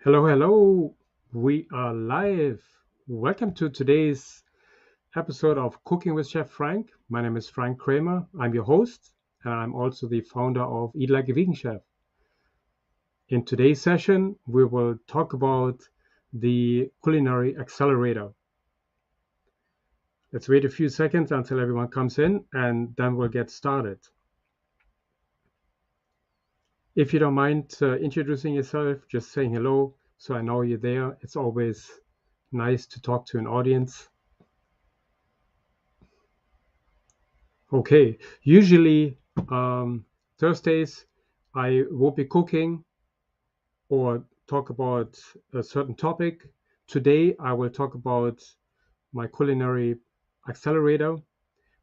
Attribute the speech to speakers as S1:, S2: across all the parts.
S1: Hello, hello. We are live. Welcome to today's episode of Cooking with Chef Frank. My name is Frank Kramer. I'm your host, and I'm also the founder of Eat Like a Vegan Chef. In today's session, we will talk about the Culinary Accelerator. Let's wait a few seconds until everyone comes in, and then we'll get started. If you don't mind introducing yourself, just saying hello so I know you're there. It's always nice to talk to an audience. Okay, usually Thursdays I will be cooking or talk about a certain topic. Today I will talk about my culinary accelerator,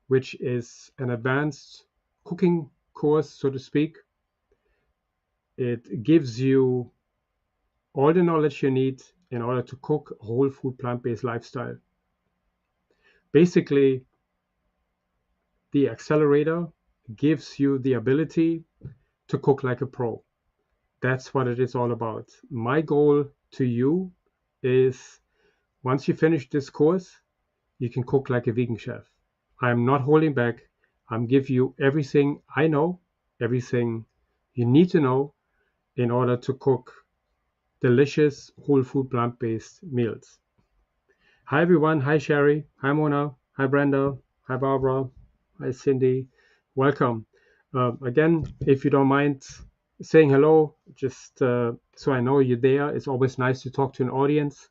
S1: which is an advanced cooking course, so to speak. It gives you all the knowledge you need in order to cook a whole food plant-based lifestyle. Basically, the accelerator gives you the ability to cook like a pro. That's what it is all about. My goal to you is once you finish this course, you can cook like a vegan chef. I'm not holding back. I'm giving you everything I know, everything you need to know in order to cook delicious whole food plant-based meals. Hi everyone. Hi Sherry. Hi Mona. Hi Brenda. Hi Barbara. Hi Cindy. Welcome. Again, if you don't mind saying hello, just so I know you're there. It's always nice to talk to an audience.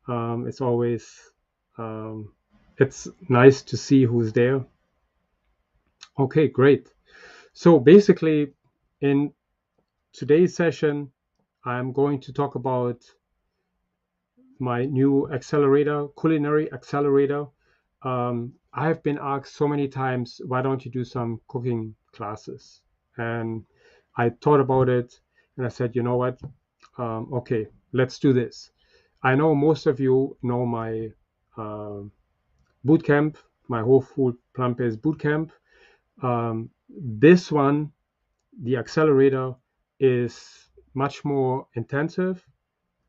S1: It's always um, it's nice to see who's there. Okay, great. So basically, in today's session, I'm going to talk about my new accelerator, Culinary Accelerator. I've been asked so many times, why don't you do some cooking classes? And I thought about it and I said, you know what? Okay, let's do this. I know most of you know my uh, boot camp, my whole food plant-based boot camp. This one, the accelerator, is much more intensive,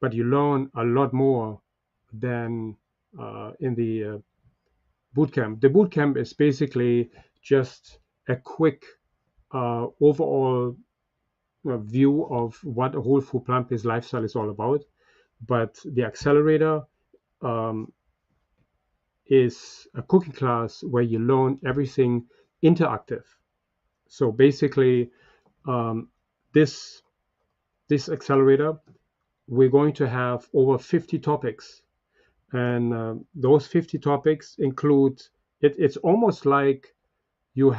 S1: but you learn a lot more than in the boot camp. The boot camp is basically just a quick overall view of what a whole food plant-based lifestyle is all about. But the accelerator um, is a cooking class where you learn everything interactive. So basically, um, this this accelerator, we're going to have over 50 topics, and those 50 topics include it's almost like you're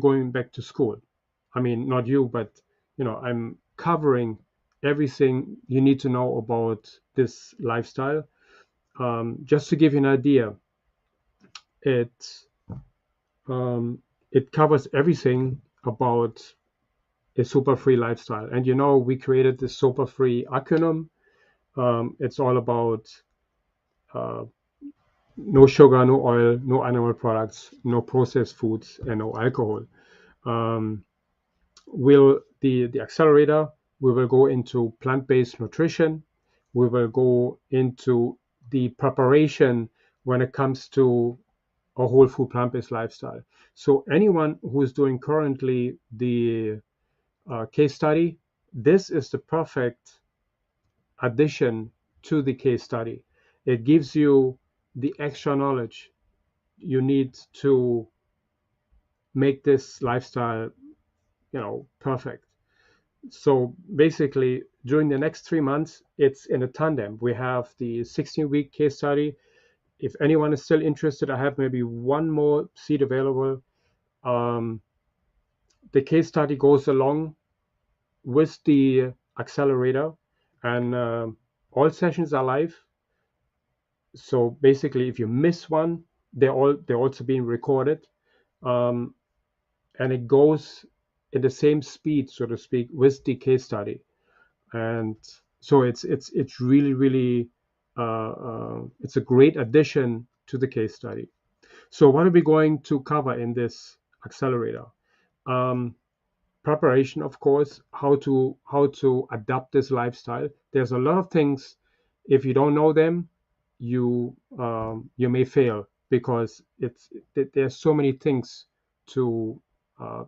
S1: going back to school. I mean, not you, but I'm covering everything you need to know about this lifestyle. Just to give you an idea, it um, it covers everything about a super free lifestyle. And we created this super free acronym. It's all about uh, no sugar, no oil, no animal products, no processed foods, and no alcohol. Um, will the accelerator, we will go into plant-based nutrition. We will go into the preparation when it comes to a whole food plant-based lifestyle. So anyone who is doing currently the case study, this is the perfect addition to the case study. It gives you the extra knowledge you need to make this lifestyle, perfect. So basically, during the next 3 months, it's in a tandem. We have the 16-week case study. If anyone is still interested, I have maybe one more seat available. Um, the case study goes along with the accelerator, and all sessions are live. So basically, if you miss one, they're also being recorded, um, and it goes in the same speed, so to speak, with the case study. And so it's really really it's a great addition to the case study. So what are we going to cover in this accelerator? Um, preparation, of course, how to adapt this lifestyle. There's a lot of things. If you don't know them, you may fail because there's so many things to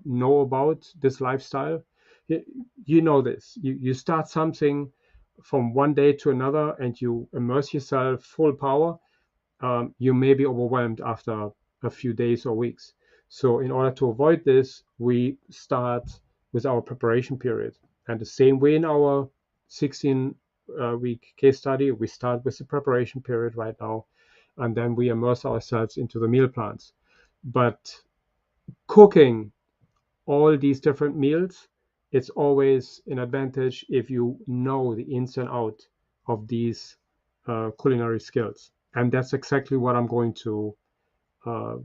S1: know about this lifestyle. You, you know this. You start something from one day to another, and you immerse yourself full power. You may be overwhelmed after a few days or weeks. So, in order to avoid this, we start with our preparation period. And the same way in our 16 week case study, we start with the preparation period right now, and then we immerse ourselves into the meal plans. But cooking all these different meals, it's always an advantage if you know the ins and out of these culinary skills. And that's exactly what I'm going to uh,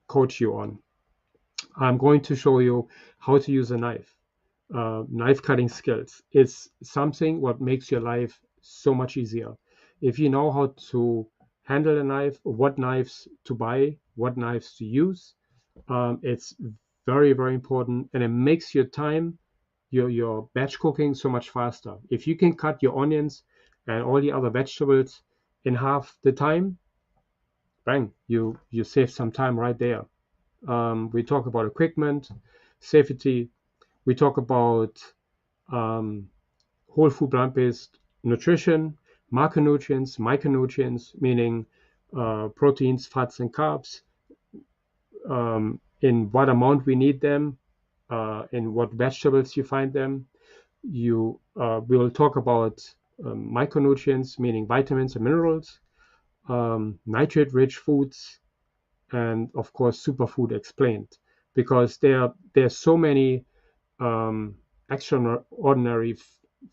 S1: coach you on. I'm going to show you how to use a knife. Knife cutting skills is something what makes your life so much easier. If you know how to handle a knife, what knives to buy, what knives to use, it's very, very important, and it makes your time, your batch cooking so much faster. If you can cut your onions and all the other vegetables in half the time, bang, you save some time right there. We talk about equipment, safety. We talk about um, whole food plant-based nutrition, macronutrients, micronutrients, meaning proteins, fats, and carbs, in what amount we need them, in what vegetables you find them. You will talk about micronutrients, meaning vitamins and minerals, nitrate-rich foods, and of course superfood explained, because there's so many extraordinary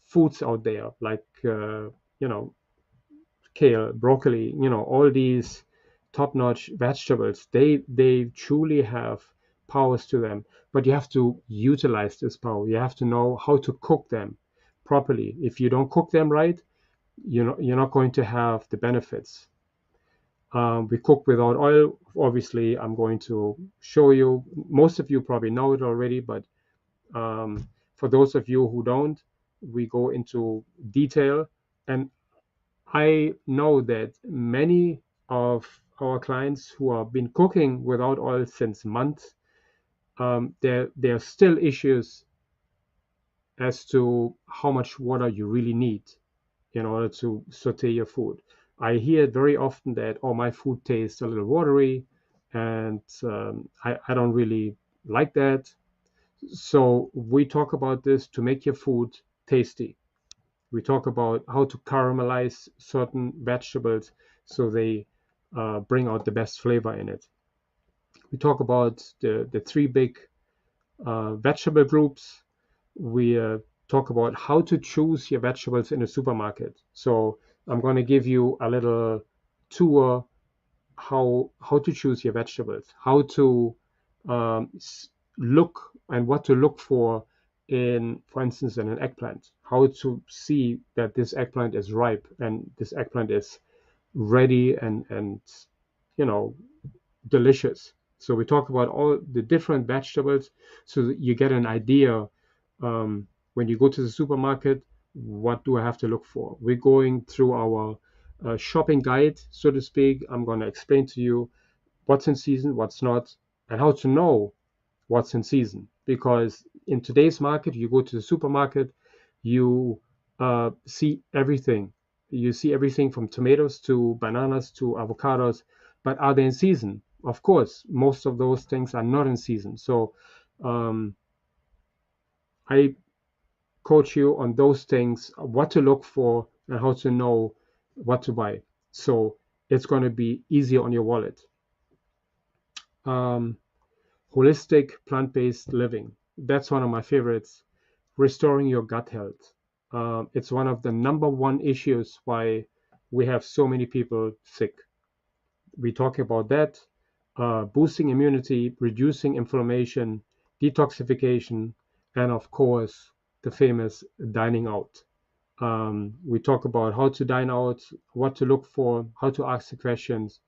S1: foods out there, like you know, kale, broccoli, all these top-notch vegetables. They truly have powers to them, but you have to utilize this power. You have to know how to cook them properly. If you don't cook them right, you're not going to have the benefits. We cook without oil. Obviously, I'm going to show you. Most of you probably know it already, but for those of you who don't, we go into detail. And I know that many of our clients who have been cooking without oil since months, there are still issues as to how much water you really need in order to saute your food. I hear very often that, oh, my food tastes a little watery, and I don't really like that. So we talk about this to make your food tasty. We talk about how to caramelize certain vegetables so they bring out the best flavor in it. We talk about the three big vegetable groups. We talk about how to choose your vegetables in a supermarket. So I'm going to give you a little tour how to choose your vegetables, how to um, look and what to look for instance, in an eggplant, how to see that this eggplant is ripe and this eggplant is ready and you know delicious. So we talk about all the different vegetables so that you get an idea when you go to the supermarket, what do I have to look for? We're going through our shopping guide, so to speak. I'm going to explain to you what's in season, what's not, and how to know what's in season. Because in today's market, you go to the supermarket, you see everything. You see everything from tomatoes to bananas to avocados, but are they in season? Of course, most of those things are not in season. So um, I coach you on those things, what to look for, and how to know what to buy. So it's going to be easier on your wallet. Um, Holistic plant-based living. That's one of my favorites. Restoring your gut health. It's one of the number one issues why we have so many people sick. We talk about that. Boosting immunity, reducing inflammation, detoxification, and of course, the famous dining out. We talk about how to dine out, what to look for, how to ask the questions,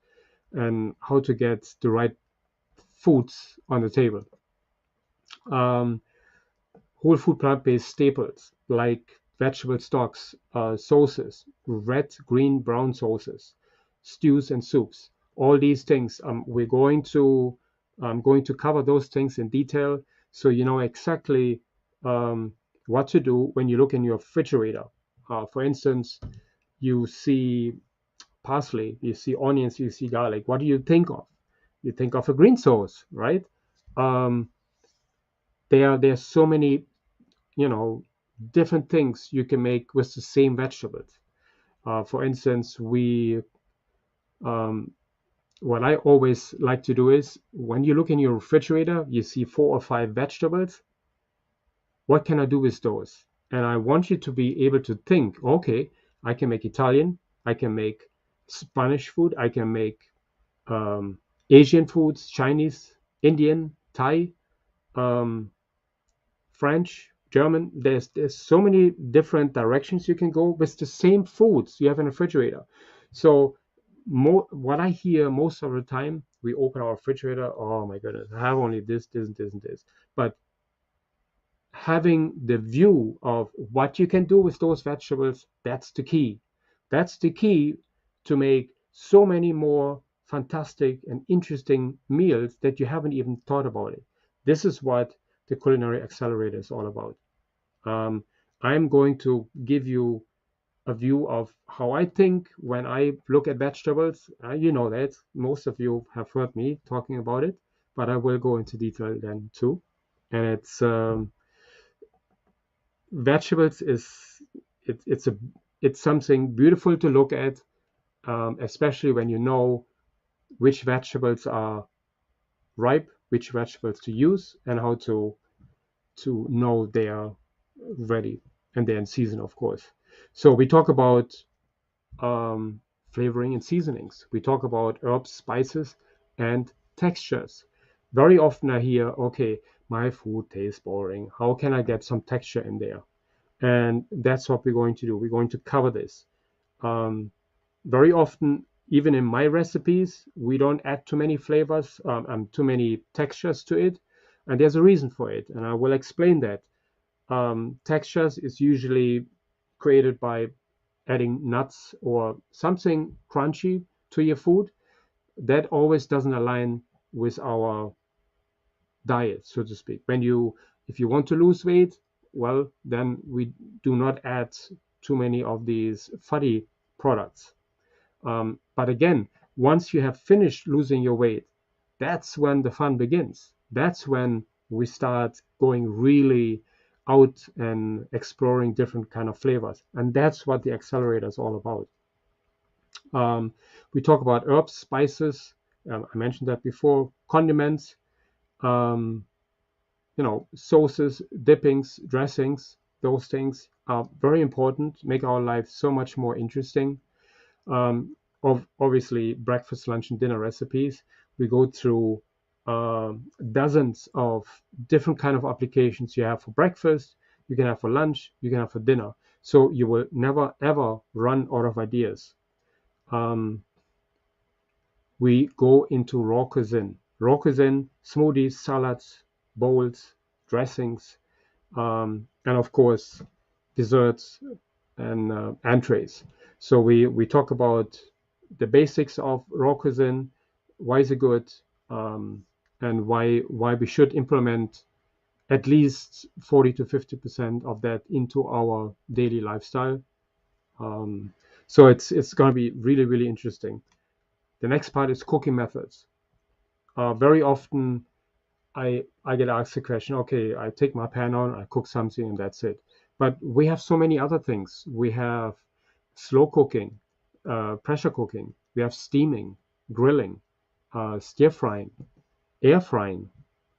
S1: and how to get the right foods on the table. Um, whole food plant-based staples like vegetable stocks, sauces, red, green, brown sauces, stews and soups. All these things, I'm going to cover those things in detail, so you know exactly um, what to do when you look in your refrigerator. For instance, you see parsley, you see onions, you see garlic. What do you think of? You think of a green sauce, right? Um, there's so many, you know, different things you can make with the same vegetables. For instance, we um, what I always like to do is when you look in your refrigerator, you see 4 or 5 vegetables. What can I do with those? And I want you to be able to think, okay, I can make Italian, I can make Spanish food, I can make um, Asian foods, Chinese, Indian, Thai, um, French, German. There's so many different directions you can go with the same foods you have in a refrigerator. So what I hear most of the time, we open our refrigerator. Oh my goodness, I have only this, this, and this, and this. But having the view of what you can do with those vegetables, that's the key. That's the key to make so many more fantastic and interesting meals that you haven't even thought about it. This is what the Culinary Accelerator is all about. Um, I'm going to give you a view of how I think when I look at vegetables. You know that most of you have heard me talking about it, but I will go into detail then too. And vegetables is it, it's a it's something beautiful to look at, especially when you know which vegetables are ripe, which vegetables to use, and how to know they are ready and they're in season, of course. So we talk about um, flavoring and seasonings. We talk about herbs, spices, and textures. Very often I hear, okay, my food tastes boring. How can I get some texture in there? And that's what we're going to do. We're going to cover this. Um, Very often, even in my recipes, we don't add too many flavors, too many textures to it. And there's a reason for it. And I will explain that. Textures is usually created by adding nuts or something crunchy to your food. That always doesn't align with our diet, so to speak. If you want to lose weight, well, then we do not add too many of these fatty products. But again, once you have finished losing your weight, that's when the fun begins. That's when we start going really out and exploring different kind of flavors, and that's what the accelerator is all about. Um, we talk about herbs, spices. I mentioned that before. Condiments. Um, sauces, dippings, dressings, those things are very important, make our life so much more interesting. Obviously, breakfast, lunch, and dinner recipes. We go through dozens of different kind of applications you have for breakfast, you can have for lunch, you can have for dinner. So you will never ever run out of ideas. Um, we go into raw cuisine. Raw cuisine, smoothies, salads, bowls, dressings, and of course desserts and entrees. So we talk about the basics of raw cuisine, why is it good, and why we should implement at least 40 to 50% of that into our daily lifestyle. Um, so it's going to be really really interesting. The next part is cooking methods. Very often I get asked the question, okay, I take my pan on, I cook something, and that's it. But we have so many other things. We have slow cooking, pressure cooking. We have steaming, grilling, stir frying, air frying,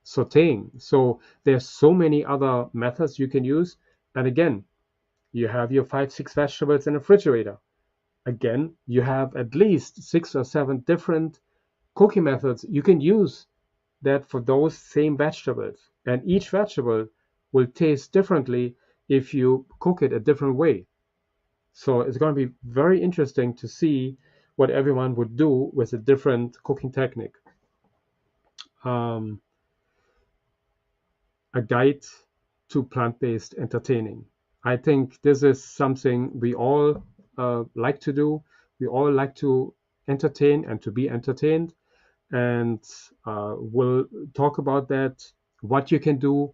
S1: sautéing. So there's so many other methods you can use. And again, you have your 5, 6 vegetables in a refrigerator. Again, you have at least 6 or 7 different cooking methods you can use that for those same vegetables. And each vegetable will taste differently if you cook it a different way. So it's going to be very interesting to see what everyone would do with a different cooking technique. Um, a guide. to plant-based entertaining. I think this is something we all like to do. We all like to entertain and to be entertained. And we'll talk about that, what you can do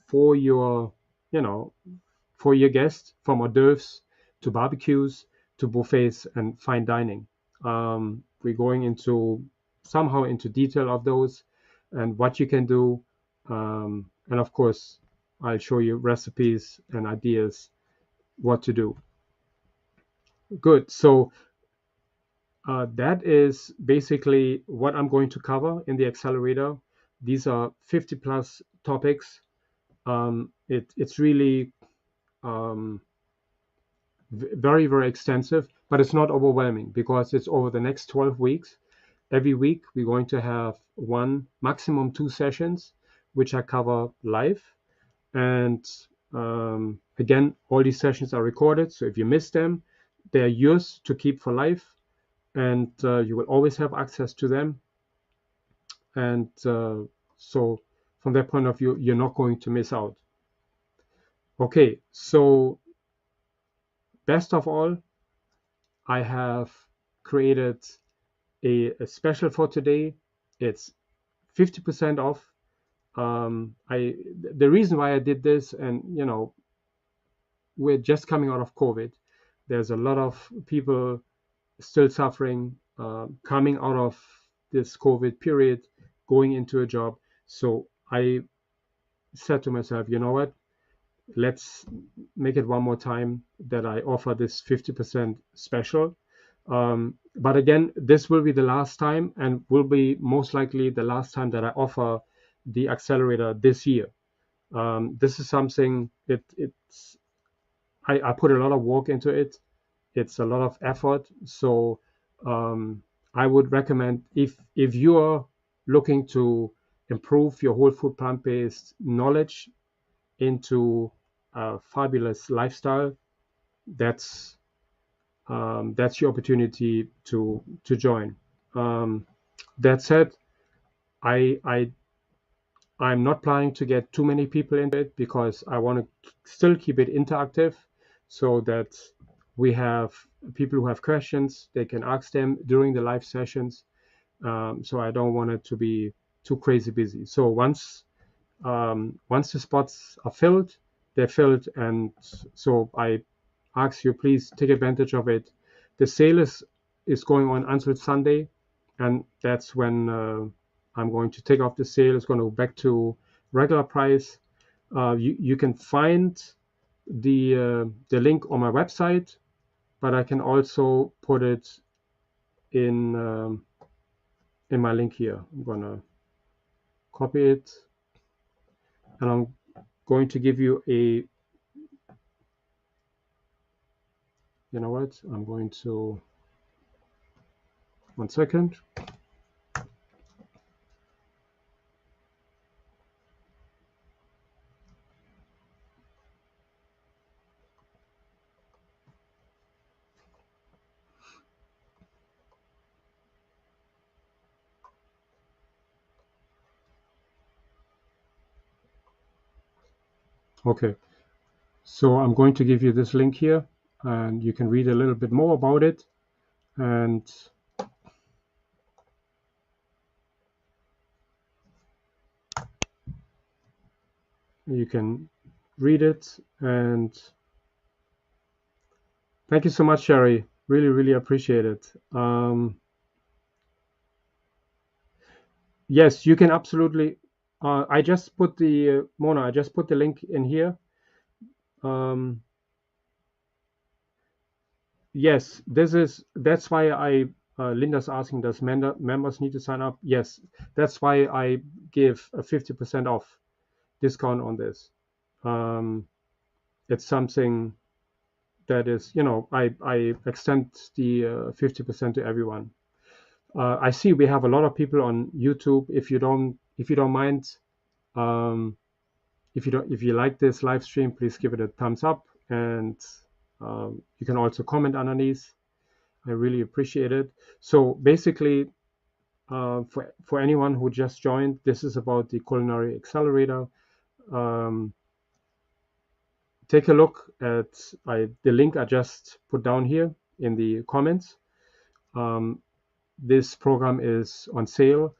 S1: for your, you know, for your guests, from hors d'oeuvres to barbecues to buffets and fine dining. We're going into somehow into detail of those and what you can do. And of course, I'll show you recipes and ideas what to do. Good. So that is basically what I'm going to cover in the accelerator. These are 50 plus topics. It's really um, very, very extensive, but it's not overwhelming because it's over the next 12 weeks. Every week, we're going to have one, maximum two sessions, which I cover live. And again, all these sessions are recorded. So if you miss them, they're yours to keep for life. And you will always have access to them. And so from that point of view, you're not going to miss out. Okay, so best of all, I have created a special for today. It's 50% off. The reason why I did this, and we're just coming out of COVID. There's a lot of people still suffering, coming out of this COVID period, going into a job. So I said to myself, you know what? Let's make it one more time that I offer this 50% special. But again, this will be the last time and will be most likely the last time that I offer the accelerator this year. This is something I put a lot of work into it. It's a lot of effort. So I would recommend, if you're looking to improve your whole food plant-based knowledge into a fabulous lifestyle, that's your opportunity to join. That said, I I'm not planning to get too many people into it because I want to still keep it interactive, so that we have people who have questions, they can ask them during the live sessions. So I don't want it to be too crazy busy. So once the spots are filled, they're filled, and so I ask you, please take advantage of it. The sale is going on until Sunday, and that's when I'm going to take off the sale. It's going to go back to regular price. You can find the link on my website, but I can also put it in my link here. I'm gonna copy it, and I'm going to give you a, you know what? I'm going to, one second. Okay, so I'm going to give you this link here, and you can read a little bit more about it, and you can read it. And thank you so much, Sherry. Really, really appreciate it. Yes, you can absolutely. I just put the Mona. I just put the link in here. Um, yes, that's why I. Linda's asking, does members need to sign up? Yes, that's why I give a 50% off discount on this. Um, it's something that is, I extend the 50% to everyone. I see we have a lot of people on YouTube. If you don't mind, um, if you like this live stream, please give it a thumbs up, and you can also comment underneath. I really appreciate it. So basically, for anyone who just joined, this is about the Culinary Accelerator. Um, take a look at the link I just put down here in the comments. This program is on sale.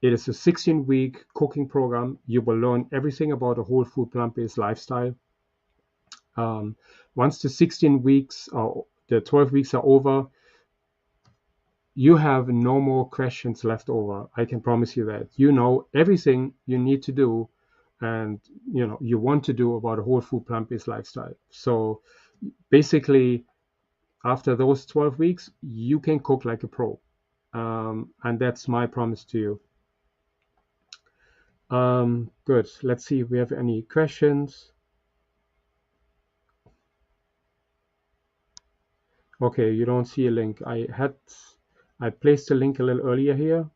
S1: It is a 16-week cooking program. You will learn everything about a whole food plant-based lifestyle. Once the 16 weeks or the 12 weeks are over, you have no more questions left over. I can promise you that. You know everything you need to do and you want to do about a whole food plant-based lifestyle. So basically, after those 12 weeks, you can cook like a pro. And that's my promise to you. Good. Let's see if we have any questions. Okay, you don't see a link. I placed a link a little earlier here.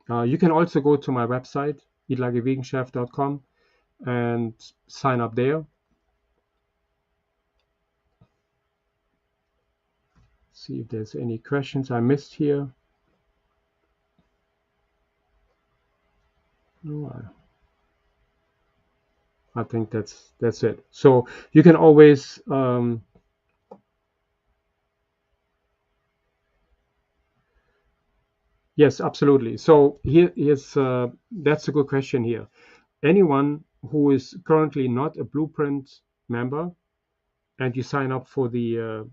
S1: You can also go to my website, eatlikeaveganchef.com, and sign up there. See if there's any questions I missed here. No, I think that's it. So you can always yes, absolutely. So here's that's a good question here. Anyone who is currently not a Blueprint member and you sign up for the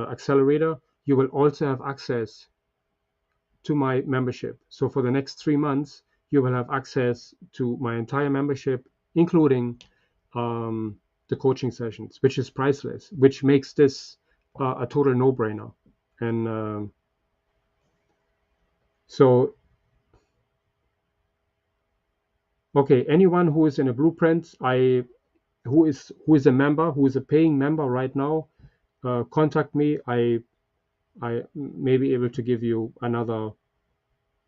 S1: accelerator, you will also have access to my membership. So for the next 3 months, you will have access to my entire membership, including the coaching sessions, which is priceless, which makes this a total no-brainer. And so, okay, anyone who is in a Blueprint, who is a member, who is a paying member right now, contact me. I may be able to give you another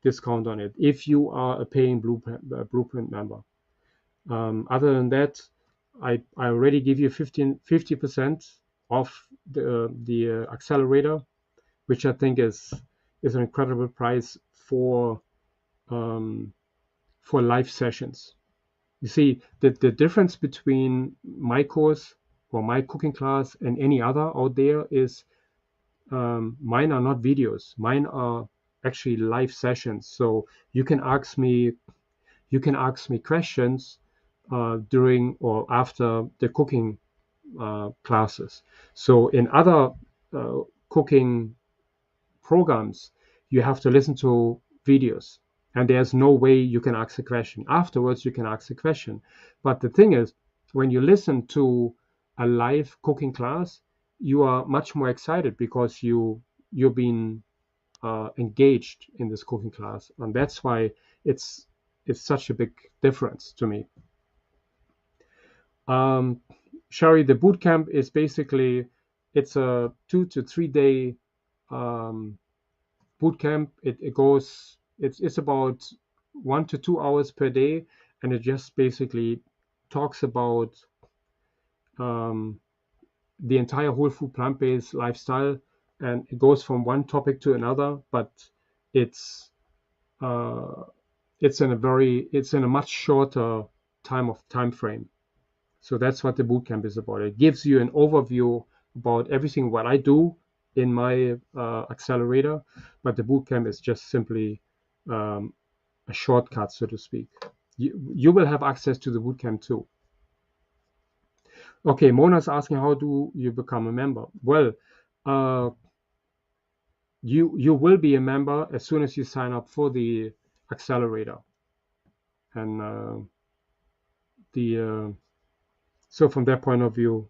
S1: discount on it if you are a paying Blueprint member. Other than that, I already give you 50% off the accelerator, which I think is an incredible price for live sessions. You see, the difference between my course or my cooking class and any other out there is mine are not videos. Mine are actually live sessions. So you can ask me questions during or after the cooking classes. So in other cooking programs, you have to listen to videos, and there's no way you can ask a question. Afterwards, you can ask a question. But the thing is, when you listen to a live cooking class, you are much more excited because you're being engaged in this cooking class, and that's why it's such a big difference to me. Shari, the boot camp is basically it's a 2 to 3 day boot camp. It goes it's about 1 to 2 hours per day, and it just basically talks about um, the entire whole food plant-based lifestyle, and it goes from one topic to another, but it's uh, it's in a much shorter time frame. So that's what the bootcamp is about. It gives you an overview about everything what I do in my accelerator, but the bootcamp is just simply um, a shortcut, so to speak. You will have access to the bootcamp too. Okay, Mona's asking, how do you become a member? Well, uh, you will be a member as soon as you sign up for the accelerator, and the so from that point of view,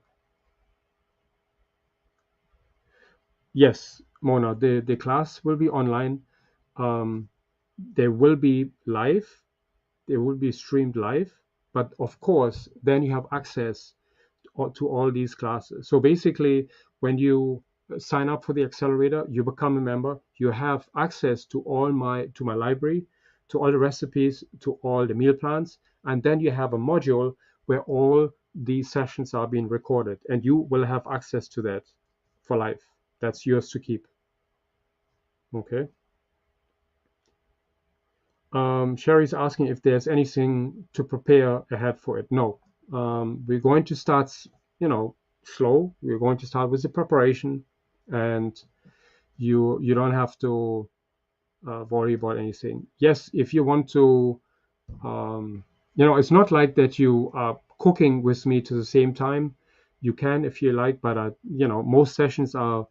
S1: yes, Mona, the class will be online. Um, they will be live. They will be streamed live. But of course, then you have access to all these classes. So basically, when you sign up for the accelerator, you become a member. You have access to to my library, to all the recipes, to all the meal plans, and then you have a module where all these sessions are being recorded, and you will have access to that for life. That's yours to keep. Okay. Sherry's asking if there's anything to prepare ahead for it. No, We're going to start, slow. We're going to start with the preparation, and you don't have to worry about anything. Yes, if you want to, um, it's not like that you are cooking with me to the same time. You can if you like, but most sessions are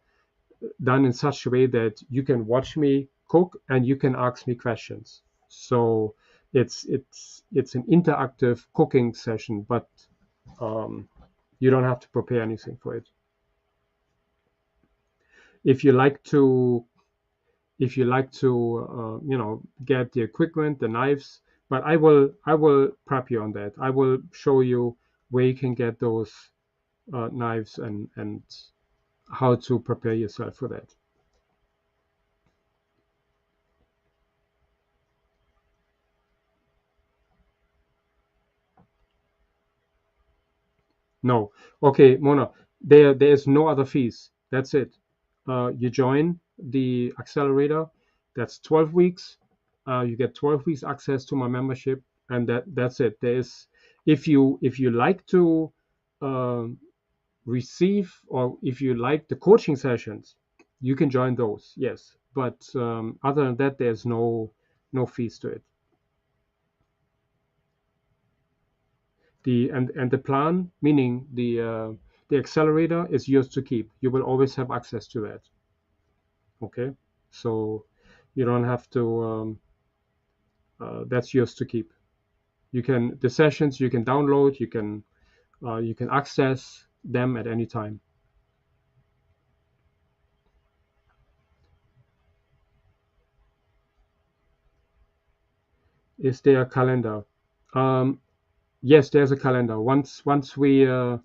S1: done in such a way that you can watch me cook and you can ask me questions. So it's an interactive cooking session, but um, you don't have to prepare anything for it. If you like to get the equipment, the knives, but I will prep you on that. I will show you where you can get those knives and how to prepare yourself for that. No. Okay, Mona, there is no other fees. That's it. You join the accelerator. That's 12 weeks. You get 12 weeks access to my membership, and that's it. If you like to um, receive, or if you like the coaching sessions, you can join those. Yes, but other than that, there's no fees to it. The plan, meaning the accelerator, is yours to keep. You will always have access to that. Okay, so you don't have to. That's yours to keep. The sessions you can download. You can access them at any time. Is there a calendar? Um, yes, there's a calendar. Once we uh,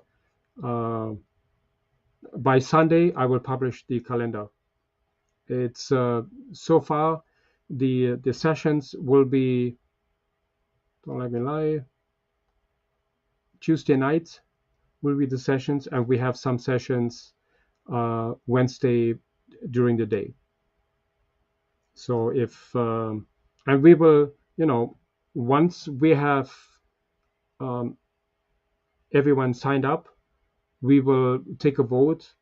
S1: by Sunday, I will publish the calendar. It's so far the sessions will be, don't let me lie, Tuesday night will be the sessions, and we have some sessions Wednesday during the day. So if and we will, once we have um, everyone signed up, we will take a vote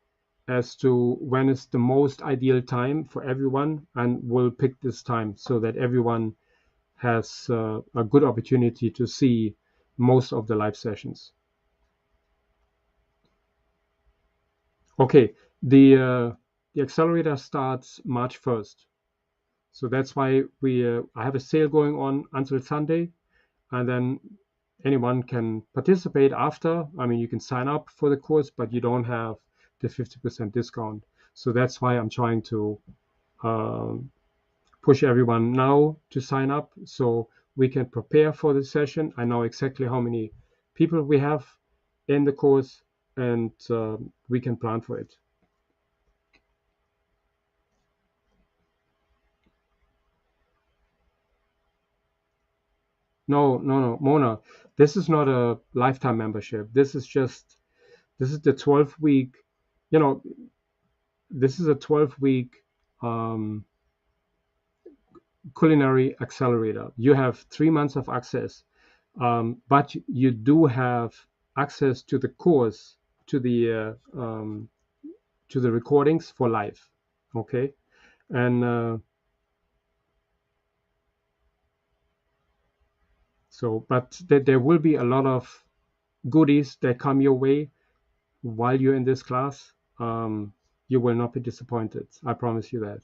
S1: as to when is the most ideal time for everyone, and we'll pick this time so that everyone has a good opportunity to see most of the live sessions. Okay, the accelerator starts March 1st, so that's why I have a sale going on until Sunday, and then anyone can participate after. I mean, you can sign up for the course, but you don't have the 50% discount. So that's why I'm trying to um, push everyone now to sign up so we can prepare for the session. I know exactly how many people we have in the course, and we can plan for it. No, no, no, Mona, this is not a lifetime membership. This is the 12-week, you know, this is a 12-week um, culinary accelerator. You have 3 months of access, but you do have access to the course, to the recordings for life. Okay, and but there will be a lot of goodies that come your way while you're in this class. You will not be disappointed. I promise you that.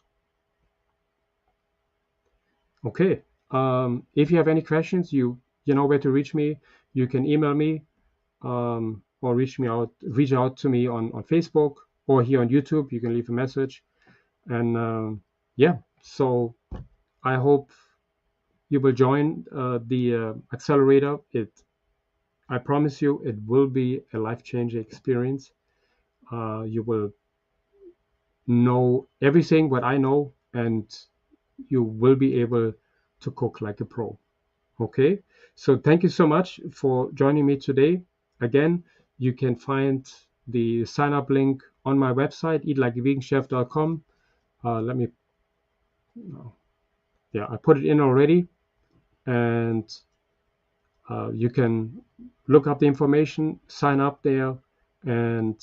S1: Okay. If you have any questions, you know where to reach me. You can email me, or reach out to me on Facebook or here on YouTube. You can leave a message. And yeah, so I hope you will join the accelerator. I promise you, it will be a life-changing experience. You will know everything what I know, and you will be able to cook like a pro. Okay, so thank you so much for joining me today. Again, you can find the sign up link on my website, eatlikeaveganchef.com. Let me, yeah, I put it in already. And You can look up the information, sign up there, and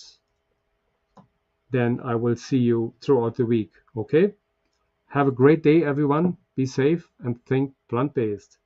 S1: then I will see you throughout the week. Okay? Have a great day, everyone. Be safe and think plant-based.